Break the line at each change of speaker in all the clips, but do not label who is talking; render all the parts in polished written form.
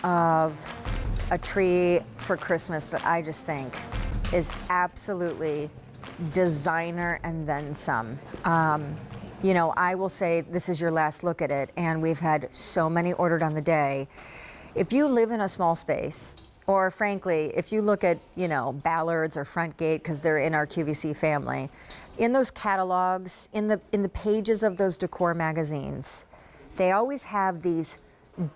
of a tree for Christmas that I just think is absolutely designer and then some. You know, I will say this is your last look at it, and we've had so many ordered on the day. If you live in a small space, or frankly, if you look at, you know, Ballards or Front Gate, because they're in our QVC family, in those catalogs, in the pages of those decor magazines, they always have these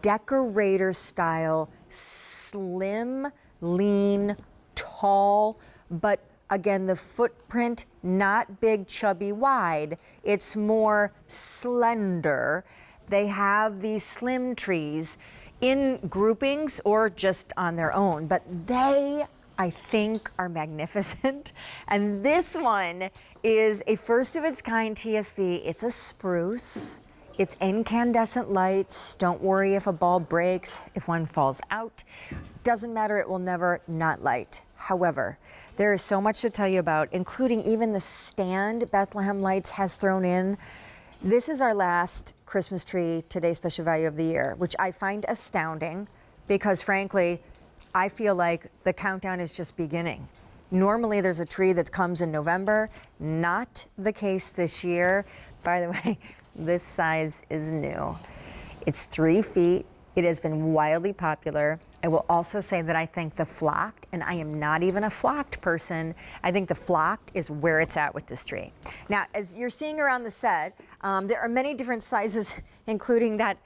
decorator style, slim, lean, tall, but again, the footprint, not big, chubby, wide. It's more slender. They have these slim trees in groupings or just on their own, but they, I think, are magnificent. And this one is a first of its kind TSV. It's a spruce. It's incandescent lights. Don't worry if a bulb breaks, if one falls out. Doesn't matter, it will never not light. However, there is so much to tell you about, including even the stand Bethlehem Lights has thrown in. This is our last Christmas tree Today's Special Value of the year, which I find astounding because, frankly, I feel like the countdown is just beginning. Normally, there's a tree that comes in November. Not the case this year. By the way, this size is new. It's 3 feet. It has been wildly popular. I will also say that I think the flocked, and I am not even a flocked person, I think the flocked is where it's at with this tree. Now, as you're seeing around the set, there are many different sizes, including that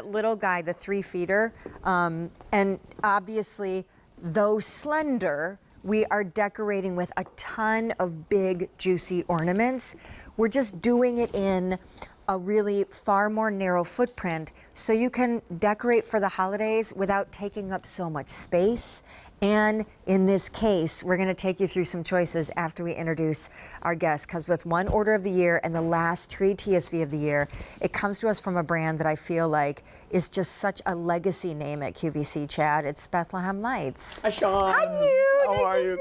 little guy, the 3-feeder. And obviously, though slender, we are decorating with a ton of big, juicy ornaments. We're just doing it in a really far more narrow footprint so you can decorate for the holidays without taking up so much space. And in this case, we're gonna take you through some choices after we introduce our guests, because with one order of the year and the last tree TSV of the year, it comes to us from a brand that I feel like is just such a legacy name at QVC, Chad. It's Bethlehem Lights.
Hi, Sean.
Hi, you.
How are you?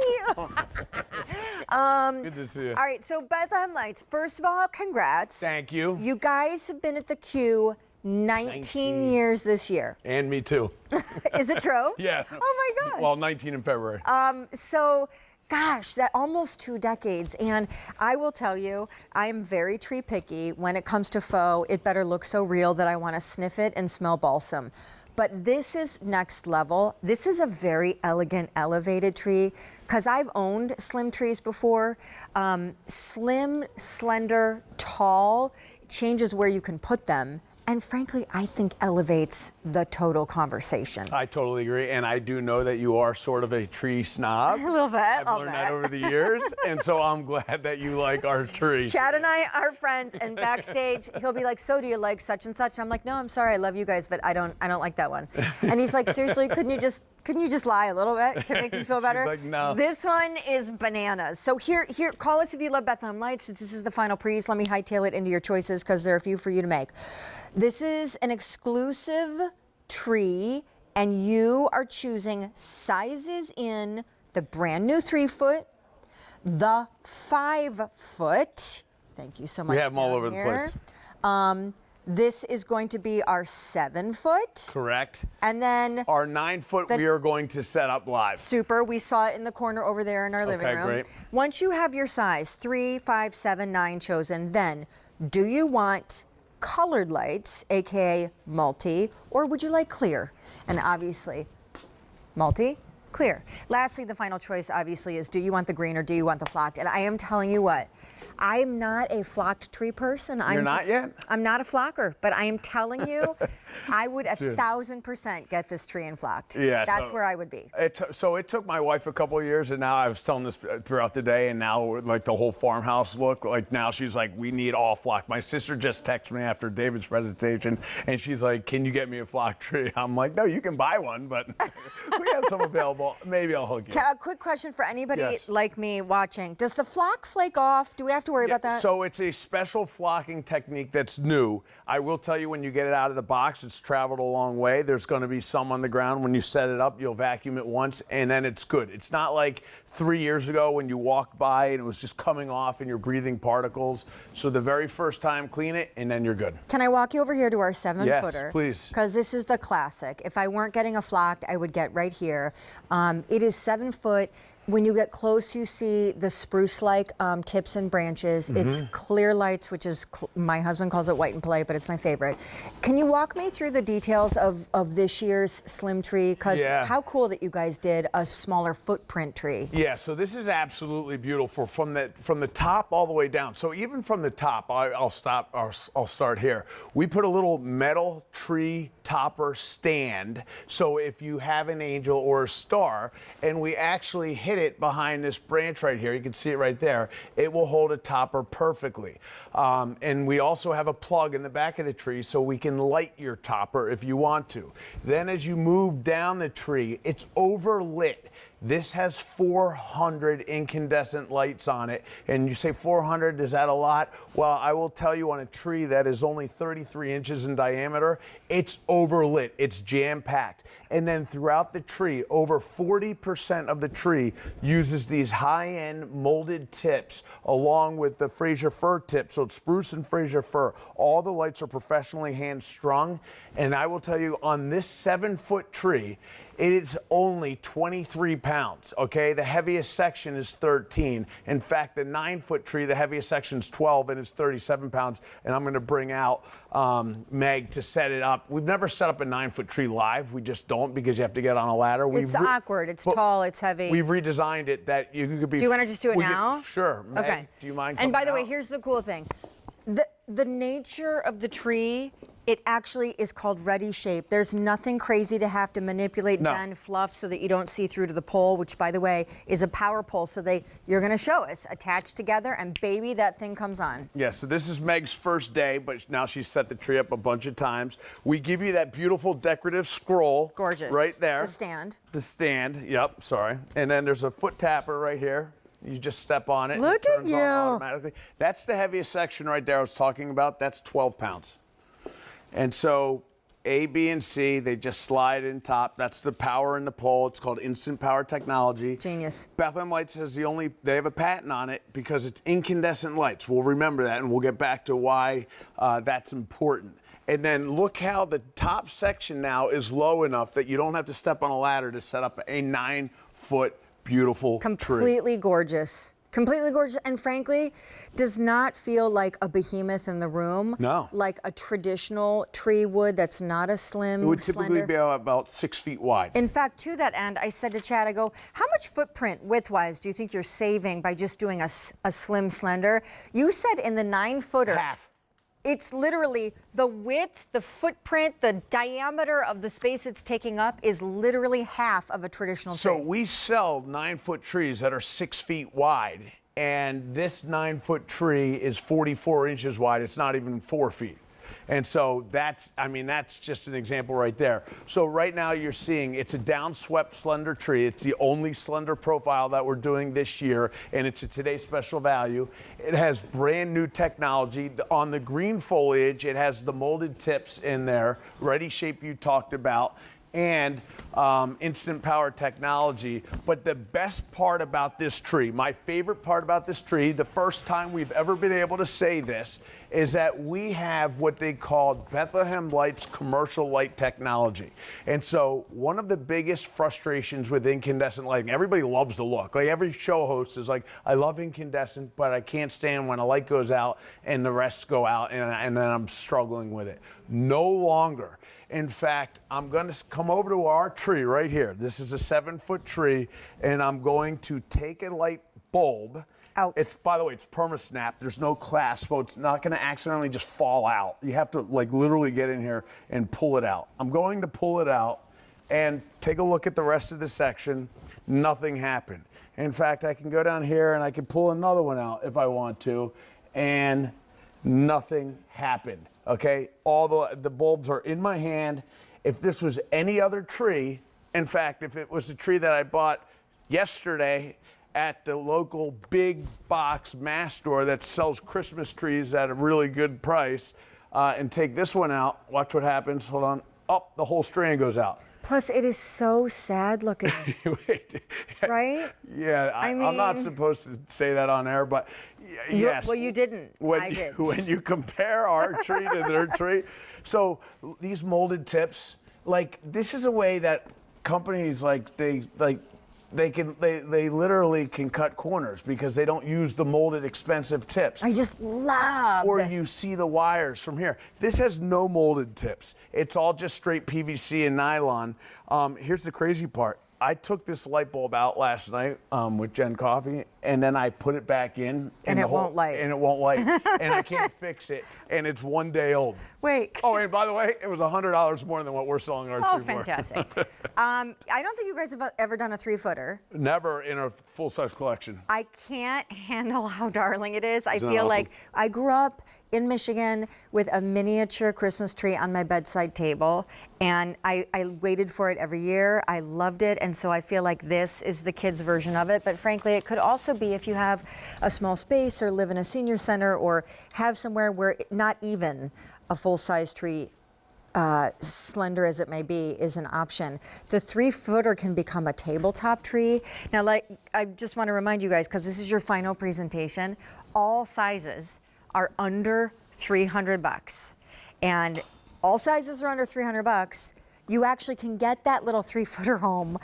Good
to see you.
All right, so Bethlehem Lights, first of all, congrats.
Thank you.
You guys have been at the Q 19 years this year.
And me too.
Is it true?
Yeah.
Oh my gosh.
Well, 19 in February.
So, gosh, that almost 2 decades. And I will tell you, I am very tree picky. When it comes to faux, it better look so real that I want to sniff it and smell balsam. But this is next level. This is a very elegant, elevated tree, because I've owned slim trees before. Slim, slender, tall, changes where you can put them. And frankly, I think elevates the total conversation.
I totally agree, and I do know that you are sort of a tree snob.
A little bit.
I've learned that over the years, and so I'm glad that you like our tree.
Chad and I are friends, and backstage he'll be like, "So do you like such and such?" I'm like, "No, I'm sorry, I love you guys, but I don't like that one." And he's like, "Seriously, couldn't you just lie a little bit to make me feel better?"
She's like, "No."
This one is bananas. So here, call us if you love Bethlehem Lights. Since this is the final prize, let me hightail it into your choices because there are a few for you to make. This is an exclusive tree, and you are choosing sizes in the brand new 3-foot, the 5-foot. Thank you so much.
We have them all over
here.
the place.
This is going to be our 7-foot.
Correct.
And then
our 9-foot we are going to set up live.
Super. We saw it in the corner over there in our living room.
Great.
Once you have your size, 3, 5, 7, 9 chosen, then do you want colored lights, aka multi, or would you like clear? And obviously, multi, clear. Lastly, the final choice obviously is, do you want the green or do you want the flocked? And I am telling you what, I'm not a flocked tree person.
You're not yet?
I'm not a flocker, but I am telling you, I would 1,000% get this tree in flocked.
Yeah,
that's where I would be.
So it took my wife a couple of years, and now I was telling this throughout the day, and now like the whole farmhouse look, like now she's like, we need all flocked. My sister just texted me after David's presentation, and she's like, can you get me a flocked tree? I'm like, no, you can buy one, but we have some available. Maybe I'll hook you.
A quick question for anybody like me watching. Does the flock flake off? Do we have to worry about that?
So it's a special flocking technique that's new. I will tell you, when you get it out of the box, it's traveled a long way. There's going to be some on the ground. When you set it up, you'll vacuum it once, and then it's good. It's not like 3 years ago when you walked by and it was just coming off and you're breathing particles. So the very first time, clean it, and then you're good.
Can I walk you over here to our 7-footer?
Yes, please.
Because this is the classic. If I weren't getting a flocked, I would get right here. It is 7 foot. When you get close, you see the spruce-like tips and branches. It's clear lights, which is, my husband calls it white and polite, but it's my favorite. Can you walk me through the details of this year's slim tree? Because how cool that you guys did a smaller footprint tree.
Yeah, so this is absolutely beautiful from the top all the way down. So even from the top, I'll start here. We put a little metal tree topper stand. So if you have an angel or a star, and we actually hit it behind this branch right here, you can see it right there, it will hold a topper perfectly. And we also have a plug in the back of the tree so we can light your topper if you want to. Then as you move down the tree, it's overlit. This has 400 incandescent lights on it. And you say 400, is that a lot? Well, I will tell you, on a tree that is only 33 inches in diameter, it's overlit, it's jam-packed. And then throughout the tree, over 40% of the tree uses these high-end molded tips along with the Fraser fir tips. So it's spruce and Fraser fir. All the lights are professionally hand-strung. And I will tell you, on this 7-foot tree, it is only 23 pounds, okay? The heaviest section is 13. In fact, the 9-foot tree, the heaviest section is 12, and it's 37 pounds. And I'm gonna bring out Meg to set it up. We've never set up a 9-foot tree live. We just don't, because you have to get on a ladder.
It's awkward, it's tall, it's heavy.
We've redesigned it that you could be...
Do you wanna just do it now?
Sure. Meg,
okay.
do you mind
And by the way,
out?
here's the cool thing. The nature of the tree, it actually is called ready shape. There's nothing crazy to have to manipulate, bend, fluff so that you don't see through to the pole, which, by the way, is a power pole. So you're going to show us attached together, and baby, that thing comes on.
Yeah, so this is Meg's first day, but now she's set the tree up a bunch of times. We give you that beautiful decorative scroll.
Gorgeous.
Right there.
The stand.
The stand, yep, sorry. And then there's a foot tapper right here. You just step on it.
Look
and it
at
turns
you.
on automatically. That's the heaviest section right there I was talking about. That's 12 pounds. And so A, B, and C, they just slide in top. That's the power in the pole. It's called instant power technology.
Genius.
Bethlehem Lights is they have a patent on it because it's incandescent lights. We'll remember that, and we'll get back to why that's important. And then look how the top section now is low enough that you don't have to step on a ladder to set up a 9-foot beautiful
Completely
tree.
gorgeous. Completely gorgeous, and frankly, does not feel like a behemoth in the room.
No.
Like a traditional tree would that's not a slim,
It would typically
slender.
be about 6 feet wide.
In fact, to that end, I said to Chad, I go, how much footprint width-wise do you think you're saving by just doing a slim slender? You said in the 9-footer.
Half.
It's literally the width, the footprint, the diameter of the space it's taking up is literally half of a traditional tree.
So we sell 9-foot trees that are 6 feet wide, and this 9-foot tree is 44 inches wide. It's not even 4 feet. And so that's just an example right there. So right now you're seeing it's a downswept slender tree. It's the only slender profile that we're doing this year, and it's a today's special value. It has brand new technology. On the green foliage, it has the molded tips in there, ready shape you talked about, and instant power technology. But the best part about this tree, my favorite part about this tree, the first time we've ever been able to say this, is that we have what they call Bethlehem Lights commercial light technology. And so one of the biggest frustrations with incandescent lighting, everybody loves the look. Like every show host is like, I love incandescent, but I can't stand when a light goes out and the rest go out, and then I'm struggling with it. No longer. In fact, I'm going to come over to our tree right here. This is a 7-foot tree, and I'm going to take a light bulb.
Out.
It's, by the way, it's perma-snap. There's no clasp, so it's not going to accidentally just fall out. You have to like literally get in here and pull it out. I'm going to pull it out and take a look at the rest of the section. Nothing happened. In fact, I can go down here and I can pull another one out if I want to, and nothing happened. Okay, all the bulbs are in my hand. If this was any other tree, in fact, if it was a tree that I bought yesterday at the local big box mass store that sells Christmas trees at a really good price, and take this one out. Watch what happens. Hold on. Oh, the whole strand goes out.
Plus, it is so sad looking, right?
Yeah, I'm not supposed to say that on air, but yes.
Well, you didn't. I did.
When you compare our tree to their tree, so these molded tips, like this is a way that companies they literally can cut corners because they don't use the molded expensive tips.
I just love.
Or you see the wires from here. This has no molded tips. It's all just straight PVC and nylon. Here's the crazy part. I took this light bulb out last night with Jen Coffee, and then I put it back in.
And it won't light.
And it won't light. And I can't fix it. And it's 1 day old.
Wait.
Oh, and by the way, it was $100 more than what we're selling our tree for.
Oh, fantastic. I don't think you guys have ever done a 3-footer.
Never in a full-size collection.
I can't handle how darling it is. I
Isn't
feel
that
like I grew up in Michigan with a miniature Christmas tree on my bedside table, and I waited for it every year. I loved it, and so I feel like this is the kids' version of it. But frankly, it could also be if you have a small space or live in a senior center or have somewhere where not even a full-size tree, slender as it may be, is an option. The 3-footer can become a tabletop tree. Now, I just want to remind you guys, because this is your final presentation, all sizes are under $300, and all sizes are under $300. You actually can get that little 3-footer home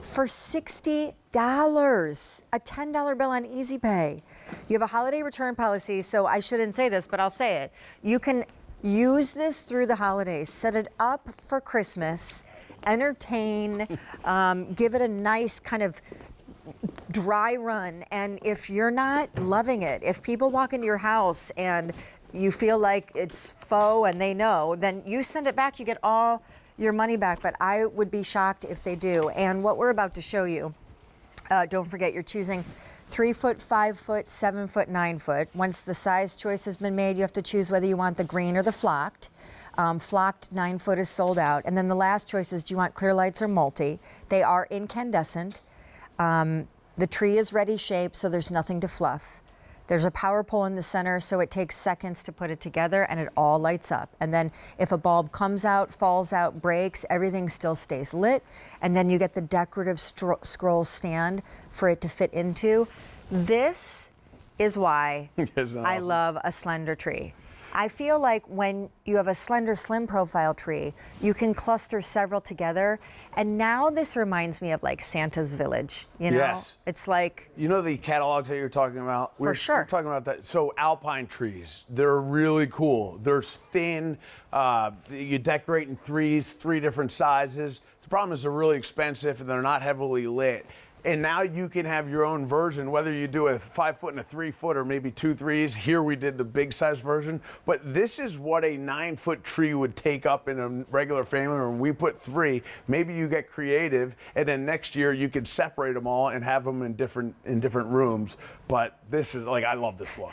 for $60, a $10 bill on Easy Pay. You have a holiday return policy, so I shouldn't say this, but I'll say it. You can use this through the holidays. Set it up for Christmas, entertain, give it a nice kind of dry run. And if you're not loving it, if people walk into your house and you feel like it's faux and they know, then you send it back, you get all your money back. But I would be shocked if they do. And what we're about to show you, don't forget, you're choosing 3-foot, 5-foot, 7-foot, 9-foot. Once the size choice has been made, you have to choose whether you want the green or the flocked. Flocked 9-foot is sold out. And then the last choice is, do you want clear lights or multi? They are incandescent. The tree is ready shaped, so there's nothing to fluff. There's a power pole in the center, so it takes seconds to put it together, and it all lights up. And then if a bulb comes out, falls out, breaks, everything still stays lit. And then you get the decorative scroll stand for it to fit into. This is why I love a slender tree. I feel like when you have a slender, slim profile tree, you can cluster several together. And now this reminds me of like Santa's Village, you know?
Yes.
It's like...
You know the catalogs that you're talking about?
For sure.
We're talking about that. So alpine trees, they're really cool. They're thin. You decorate in 3 different sizes. The problem is they're really expensive and they're not heavily lit. And now you can have your own version, whether you do a 5-foot and a 3-foot or maybe 2 3s. Here we did the big size version. But this is what a 9-foot tree would take up in a regular family room. We put 3. Maybe you get creative, and then next year you could separate them all and have them in different rooms. But this is like, I love this look.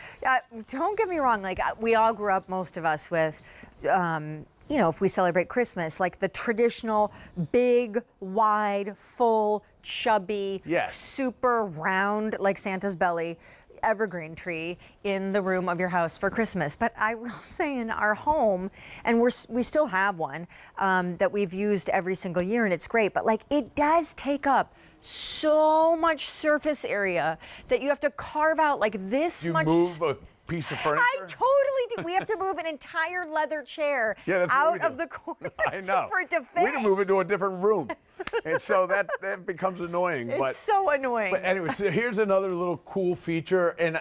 Don't get me wrong. Like we all grew up, most of us, with. You know, if we celebrate Christmas, like the traditional big, wide, full, chubby, super round, like Santa's belly, evergreen tree in the room of your house for Christmas. But I will say in our home, and we still have one that we've used every single year, and it's great, but like it does take up so much surface area that you have to carve out like this much.
You move a piece of furniture?
I totally do. We have to move an entire leather chair out of the corner
I know.
for it to fit.
We can move into a different room. And so that becomes annoying.
It's so annoying.
But anyway, so here's another little cool feature. And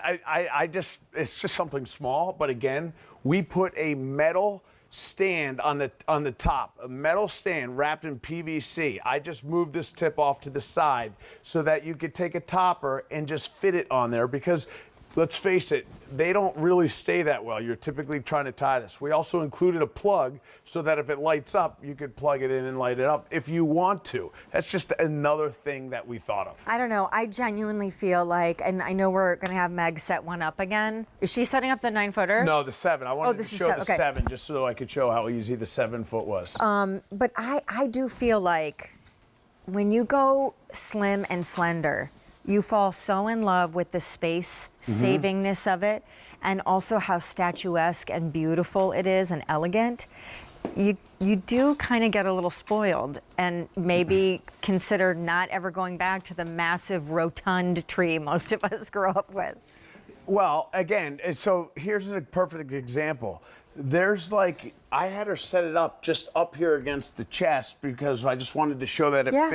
it's just something small. But again, we put a metal stand on the top, a metal stand wrapped in PVC. I just moved this tip off to the side so that you could take a topper and just fit it on there, because let's face it, they don't really stay that well. You're typically trying to tie this. We also included a plug so that if it lights up, you could plug it in and light it up if you want to. That's just another thing that we thought of.
I don't know. I genuinely feel like, and I know we're going to have Meg set one up again. Is she setting up the 9-footer?
No, the 7. I wanted to show the
okay.
7 just so I could show how easy the 7-foot was.
But I do feel like when you go slim and slender, you fall so in love with the space savingness of it. and also how statuesque and beautiful it is and elegant, you do kind of get a little spoiled and maybe consider not ever going back to the massive rotund tree most of us grew up with.
Well, again, so here's a perfect example. There's like, I had her set it up just up here against the chest because I just wanted to show that it
Yeah.